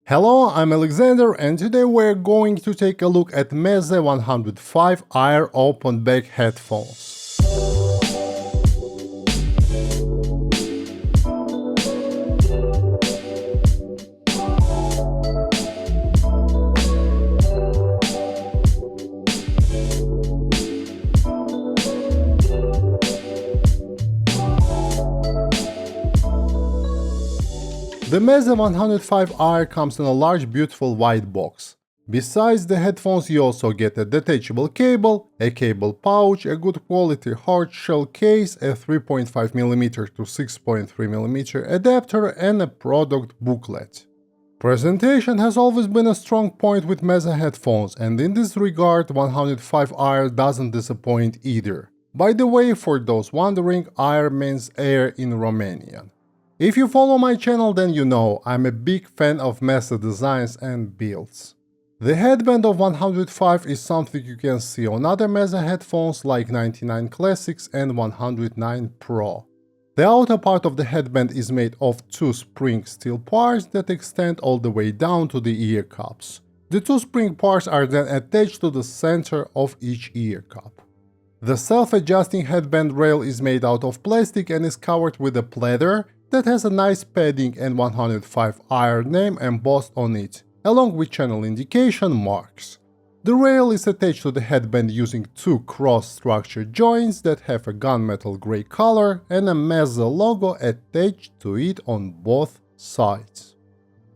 Hello, I'm Alexander and today we're going to take a look at Meze 105 AER open back headphones. The Meze 105 AER comes in a large beautiful white box. Besides the headphones you also get a detachable cable, a cable pouch, a good quality hard shell case, a 3.5mm to 6.3mm adapter and a product booklet. Presentation has always been a strong point with Meze headphones, and in this regard 105 AER doesn't disappoint either. By the way, for those wondering, AER means air in Romanian. If you follow my channel, then you know I'm a big fan of Meze designs and builds. The headband of 105 is something you can see on other Meze headphones like 99 Classics and 109 Pro. The outer part of the headband is made of two spring steel parts that extend all the way down to the ear cups. The two spring parts are then attached to the center of each ear cup. The self-adjusting headband rail is made out of plastic and is covered with a pleather that has a nice padding and 105 AER name embossed on it, along with channel indication marks. The rail is attached to the headband using two cross-structure joints that have a gunmetal gray color and a Meze logo attached to it on both sides.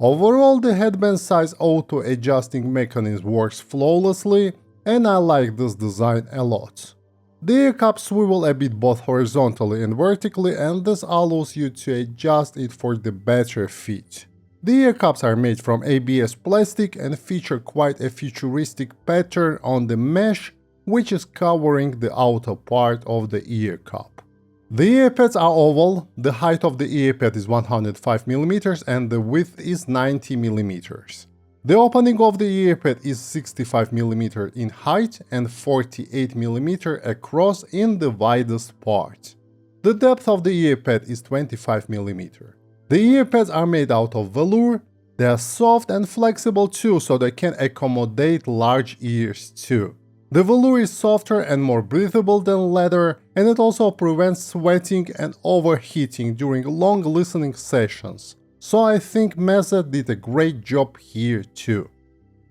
Overall, the headband size auto-adjusting mechanism works flawlessly, and I like this design a lot. The ear cups swivel a bit both horizontally and vertically, and this allows you to adjust it for the better fit. The ear cups are made from ABS plastic and feature quite a futuristic pattern on the mesh, which is covering the outer part of the ear cup. The ear pads are oval, the height of the ear pad is 105mm and the width is 90mm. The opening of the ear pad is 65mm in height and 48mm across in the widest part. The depth of the ear pad is 25mm. The ear pads are made out of velour. They are soft and flexible too, so they can accommodate large ears too. The velour is softer and more breathable than leather, and it also prevents sweating and overheating during long listening sessions. So I think Meze did a great job here too.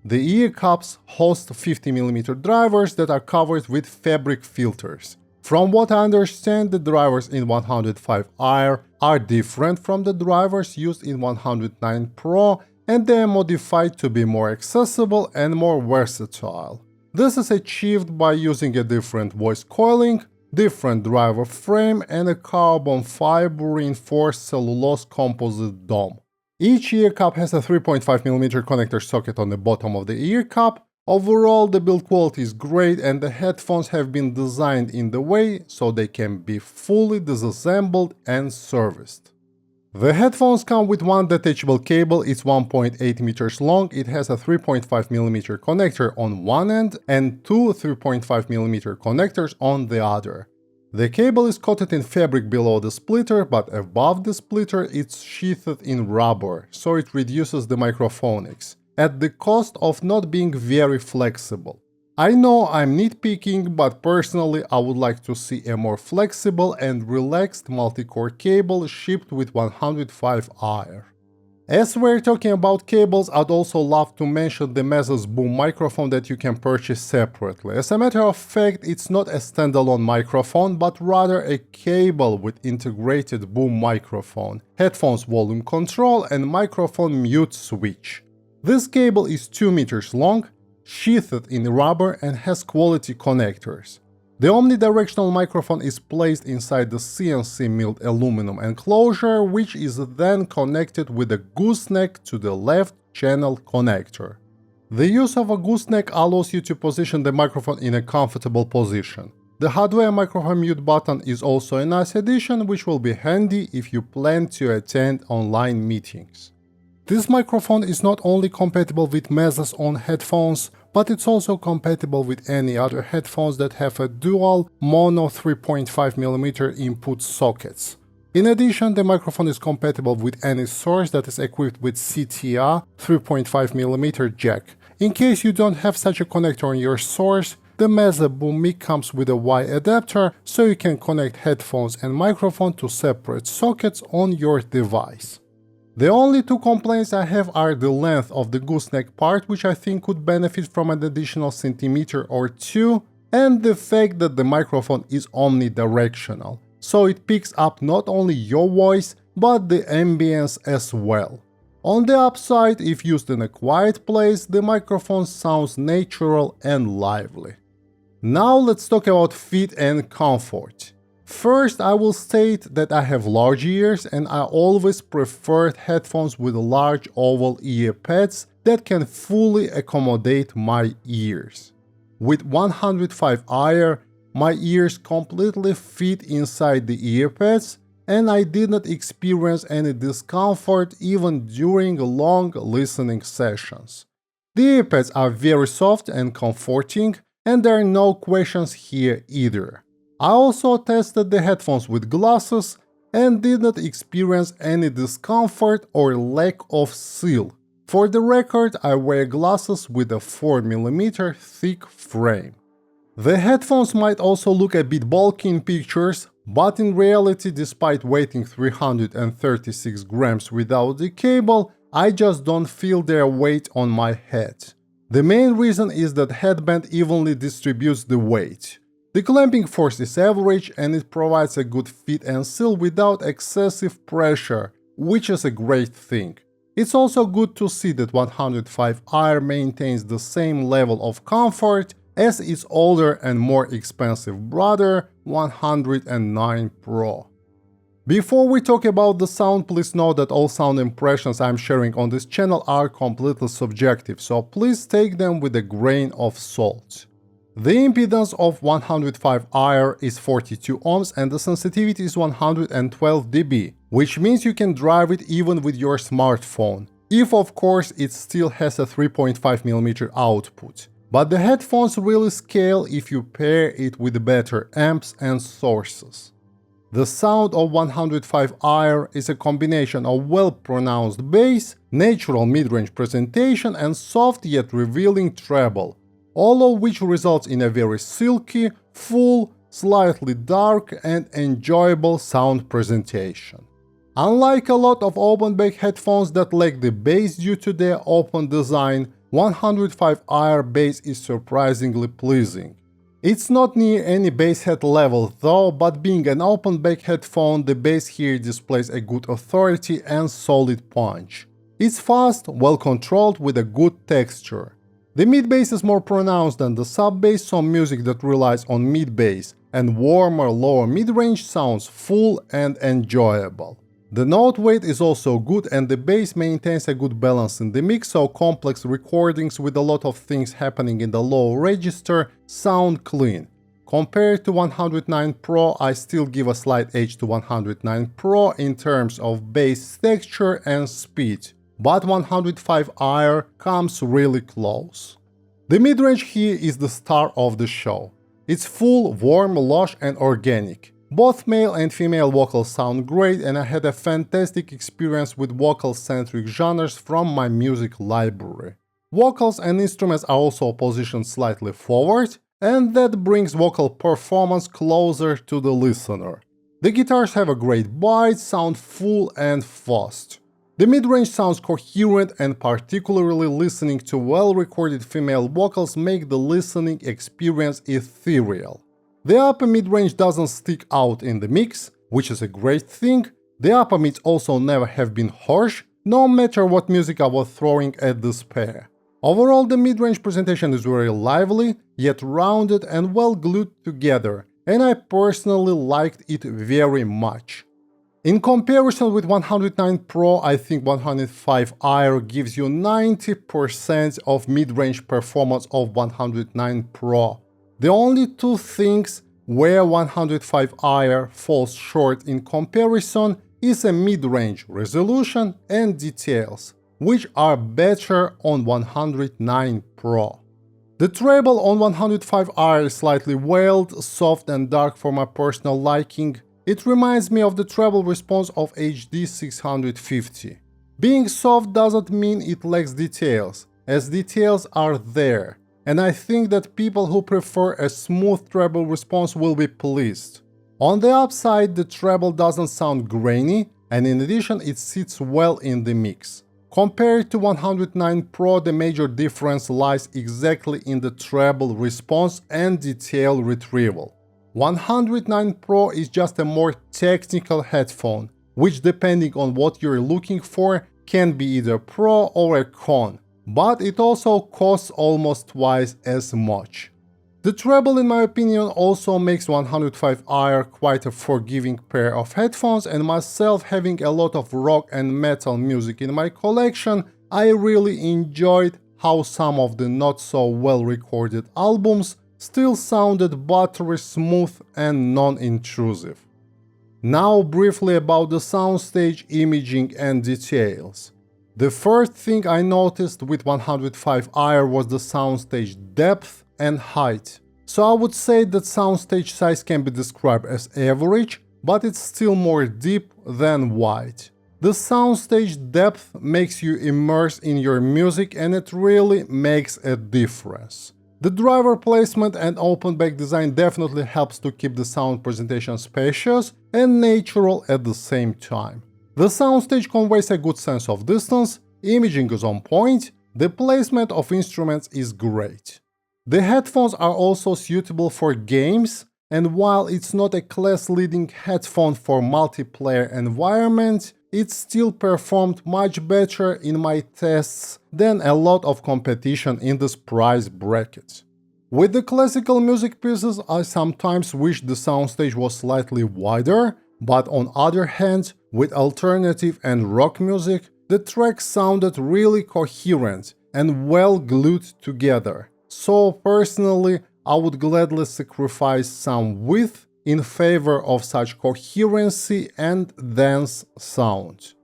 The ear cups host 50mm drivers that are covered with fabric filters. From what I understand, the drivers in 105 AER are different from the drivers used in 109 Pro, and they are modified to be more accessible and more versatile. This is achieved by using a different voice coiling, different driver frame and a carbon fiber reinforced cellulose composite dome. Each ear cup has a 3.5mm connector socket on the bottom of the ear cup. Overall, the build quality is great and the headphones have been designed in the way so they can be fully disassembled and serviced. The headphones come with one detachable cable. It's 1.8 meters long, it has a 3.5mm connector on one end and two 3.5mm connectors on the other. The cable is coated in fabric below the splitter, but above the splitter it's sheathed in rubber, so it reduces the microphonics, at the cost of not being very flexible. I know I'm nitpicking, but personally I would like to see a more flexible and relaxed multi-core cable shipped with 105 AER. As we're talking about cables, I'd also love to mention the Meze Boom microphone that you can purchase separately. As a matter of fact, it's not a standalone microphone, but rather a cable with integrated boom microphone, headphones volume control and microphone mute switch. This cable is 2 meters long, sheathed in rubber and has quality connectors. The omnidirectional microphone is placed inside the CNC milled aluminum enclosure, which is then connected with a gooseneck to the left channel connector. The use of a gooseneck allows you to position the microphone in a comfortable position. The hardware microphone mute button is also a nice addition, which will be handy if you plan to attend online meetings. This microphone is not only compatible with Meze's own headphones, but it's also compatible with any other headphones that have a dual mono 3.5mm input sockets. In addition, the microphone is compatible with any source that is equipped with CTA 3.5mm jack. In case you don't have such a connector on your source, the Meze Boom Mic comes with a Y adapter, so you can connect headphones and microphone to separate sockets on your device. The only two complaints I have are the length of the gooseneck part, which I think could benefit from an additional centimeter or two, and the fact that the microphone is omnidirectional, so it picks up not only your voice, but the ambience as well. On the upside, if used in a quiet place, the microphone sounds natural and lively. Now let's talk about fit and comfort. First, I will state that I have large ears and I always preferred headphones with large oval ear pads that can fully accommodate my ears. With 105 AER, my ears completely fit inside the ear pads, and I did not experience any discomfort even during long listening sessions. The earpads are very soft and comforting, and there are no questions here either. I also tested the headphones with glasses and did not experience any discomfort or lack of seal. For the record, I wear glasses with a 4mm thick frame. The headphones might also look a bit bulky in pictures, but in reality, despite weighing 336 grams without the cable, I just don't feel their weight on my head. The main reason is that headband evenly distributes the weight. The clamping force is average and it provides a good fit and seal without excessive pressure, which is a great thing. It's also good to see that 105 AER maintains the same level of comfort as its older and more expensive brother 109 Pro. Before we talk about the sound, please note that all sound impressions I'm sharing on this channel are completely subjective, so please take them with a grain of salt. The impedance of 105 AER is 42 ohms and the sensitivity is 112 dB, which means you can drive it even with your smartphone, if of course it still has a 3.5mm output. But the headphones really scale if you pair it with better amps and sources. The sound of 105 AER is a combination of well-pronounced bass, natural mid-range presentation and soft yet revealing treble, all of which results in a very silky, full, slightly dark and enjoyable sound presentation. Unlike a lot of open-back headphones that lack the bass due to their open design, 105 AER bass is surprisingly pleasing. It's not near any bass head level though, but being an open-back headphone, the bass here displays a good authority and solid punch. It's fast, well-controlled with a good texture. The mid-bass is more pronounced than the sub-bass, so music that relies on mid-bass and warmer lower mid-range sounds full and enjoyable. The note weight is also good and the bass maintains a good balance in the mix, so complex recordings with a lot of things happening in the low register sound clean. Compared to 109 Pro, I still give a slight edge to 109 Pro in terms of bass texture and speed, but 105 AER comes really close. The mid-range here is the star of the show. It's full, warm, lush and organic. Both male and female vocals sound great and I had a fantastic experience with vocal-centric genres from my music library. Vocals and instruments are also positioned slightly forward, and that brings vocal performance closer to the listener. The guitars have a great bite, sound full and fast. The mid-range sounds coherent and particularly listening to well-recorded female vocals make the listening experience ethereal. The upper mid-range doesn't stick out in the mix, which is a great thing. The upper mids also never have been harsh, no matter what music I was throwing at this pair. Overall, the mid-range presentation is very lively, yet rounded and well glued together, and I personally liked it very much. In comparison with 109 Pro, I think 105 AER gives you 90% of mid-range performance of 109 Pro. The only two things where 105 AER falls short in comparison is a mid-range resolution and details, which are better on 109 Pro. The treble on 105 AER is slightly wailed, soft and dark for my personal liking. It reminds me of the treble response of HD 650. Being soft doesn't mean it lacks details, as details are there, and I think that people who prefer a smooth treble response will be pleased. On the upside, the treble doesn't sound grainy, and in addition it sits well in the mix. Compared to 109 Pro, the major difference lies exactly in the treble response and detail retrieval. 109 Pro is just a more technical headphone, which depending on what you're looking for can be either pro or a con, but it also costs almost twice as much. The treble, in my opinion, also makes 105 AER quite a forgiving pair of headphones, and myself having a lot of rock and metal music in my collection, I really enjoyed how some of the not so well recorded albums still sounded buttery smooth and non-intrusive. Now briefly about the soundstage, imaging and details. The first thing I noticed with 105 AER was the soundstage depth and height. So I would say that soundstage size can be described as average, but it's still more deep than wide. The soundstage depth makes you immerse in your music and it really makes a difference. The driver placement and open back design definitely helps to keep the sound presentation spacious and natural at the same time. The soundstage conveys a good sense of distance, imaging is on point, the placement of instruments is great. The headphones are also suitable for games, and while it's not a class-leading headphone for multiplayer environments, it still performed much better in my tests than a lot of competition in this price bracket. With the classical music pieces, I sometimes wish the soundstage was slightly wider, but on other hand, with alternative and rock music, the tracks sounded really coherent and well glued together. So personally, I would gladly sacrifice some width in favor of such coherency and dense sound.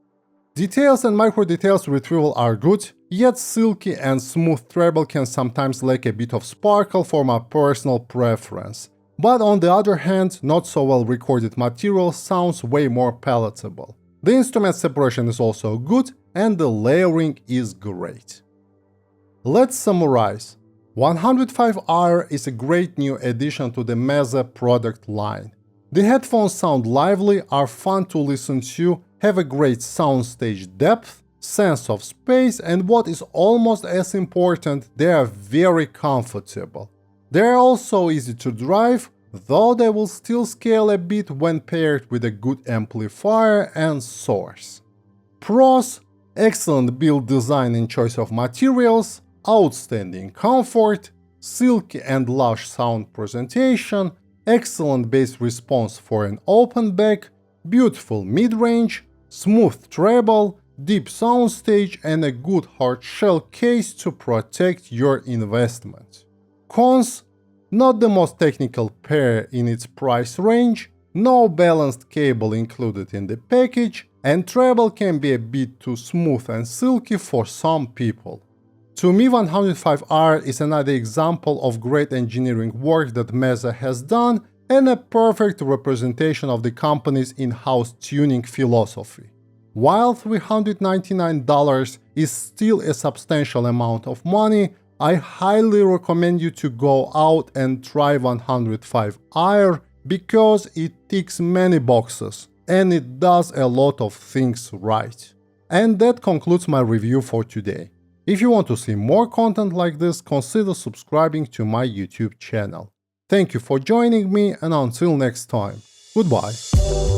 Details and micro details retrieval are good, yet silky and smooth treble can sometimes lack a bit of sparkle for my personal preference. But on the other hand, not so well recorded material sounds way more palatable. The instrument separation is also good and the layering is great. Let's summarize. 105 AER is a great new addition to the Meze product line. The headphones sound lively, are fun to listen to, have a great soundstage depth, sense of space, and what is almost as important, they are very comfortable. They are also easy to drive, though they will still scale a bit when paired with a good amplifier and source. Pros: excellent build design and choice of materials, outstanding comfort, silky and lush sound presentation, excellent bass response for an open back, beautiful mid-range, smooth treble, deep soundstage, and a good hard shell case to protect your investment. Cons: not the most technical pair in its price range, no balanced cable included in the package, and treble can be a bit too smooth and silky for some people. To me, 105 AER is another example of great engineering work that Meze has done and a perfect representation of the company's in-house tuning philosophy. While $399 is still a substantial amount of money, I highly recommend you to go out and try 105 AER because it ticks many boxes and it does a lot of things right. And that concludes my review for today. If you want to see more content like this, consider subscribing to my YouTube channel. Thank you for joining me and until next time, goodbye.